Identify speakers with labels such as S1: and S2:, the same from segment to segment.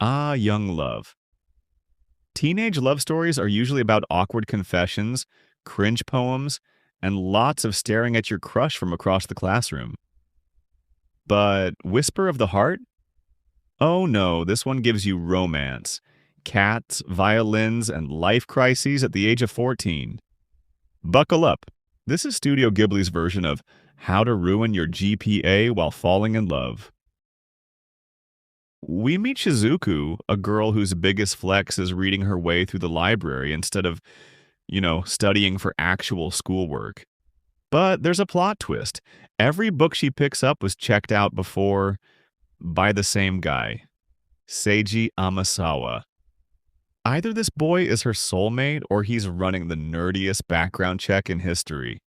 S1: Ah, young love. Teenage love stories are usually about awkward confessions, cringe poems, and lots of staring at your crush from across the classroom. But Whisper of the Heart? Oh no, this one gives you romance, cats, violins, and life crises at the age of 14. Buckle up. This is Studio Ghibli's version of How to Ruin Your GPA While Falling in Love. We meet Shizuku, a girl whose biggest flex is reading her way through the library instead of, studying for actual schoolwork. But there's a plot twist. Every book she picks up was checked out before by the same guy, Seiji Amasawa. Either this boy is her soulmate or he's running the nerdiest background check in history.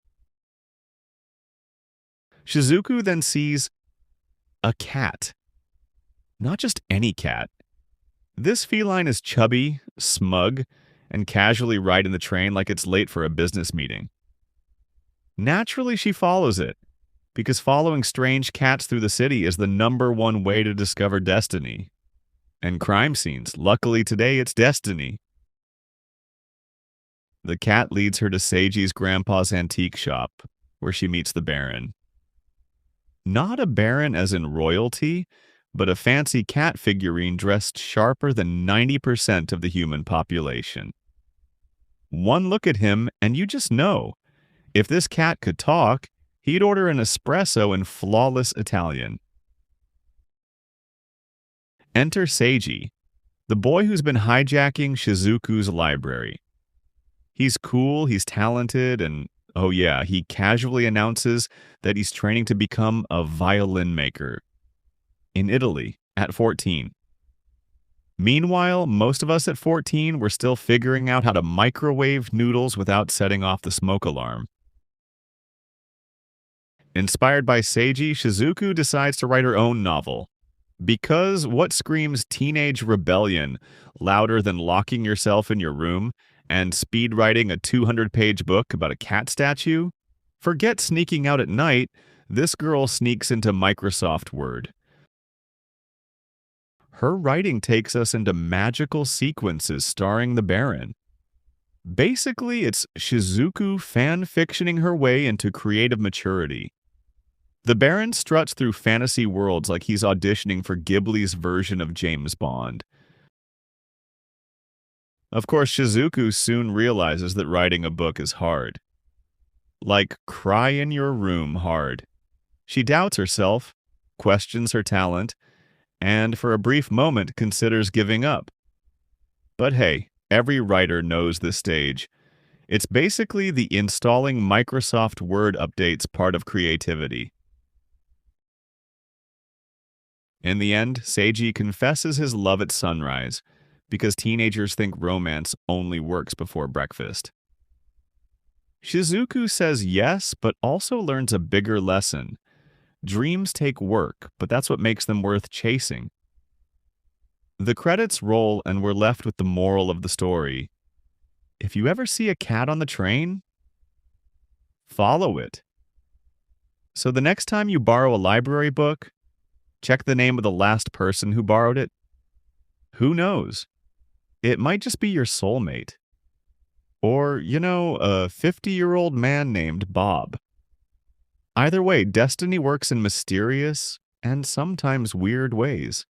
S1: Shizuku then sees a cat. Not just any cat. This feline is chubby, smug, and casually riding the train like it's late for a business meeting. Naturally, she follows it, because following strange cats through the city is the #1 way to discover destiny. And crime scenes. Luckily today, it's destiny. The cat leads her to Seiji's grandpa's antique shop, where she meets the Baron. Not a Baron as in royalty, but a fancy cat figurine dressed sharper than 90% of the human population. One look at him, and you just know. If this cat could talk, he'd order an espresso in flawless Italian. Enter Seiji, the boy who's been hijacking Shizuku's library. He's cool, he's talented, and oh yeah, he casually announces that he's training to become a violin maker. In Italy, at 14. Meanwhile, most of us at 14 were still figuring out how to microwave noodles without setting off the smoke alarm. Inspired by Seiji, Shizuku decides to write her own novel. Because what screams teenage rebellion louder than locking yourself in your room and speed writing a 200-page book about a cat statue? Forget sneaking out at night, this girl sneaks into Microsoft Word. Her writing takes us into magical sequences starring the Baron. Basically, it's Shizuku fan-fictioning her way into creative maturity. The Baron struts through fantasy worlds like he's auditioning for Ghibli's version of James Bond. Of course, Shizuku soon realizes that writing a book is hard. Like cry in your room hard. She doubts herself, questions her talent, and for a brief moment considers giving up. But hey, every writer knows this stage. It's basically the installing Microsoft Word updates part of creativity. In the end, Seiji confesses his love at sunrise, because teenagers think romance only works before breakfast. Shizuku says yes, but also learns a bigger lesson. Dreams take work, but that's what makes them worth chasing. The credits roll and we're left with the moral of the story. If you ever see a cat on the train, follow it. So the next time you borrow a library book, check the name of the last person who borrowed it. Who knows? It might just be your soulmate. Or, a 50-year-old man named Bob. Either way, destiny works in mysterious and sometimes weird ways.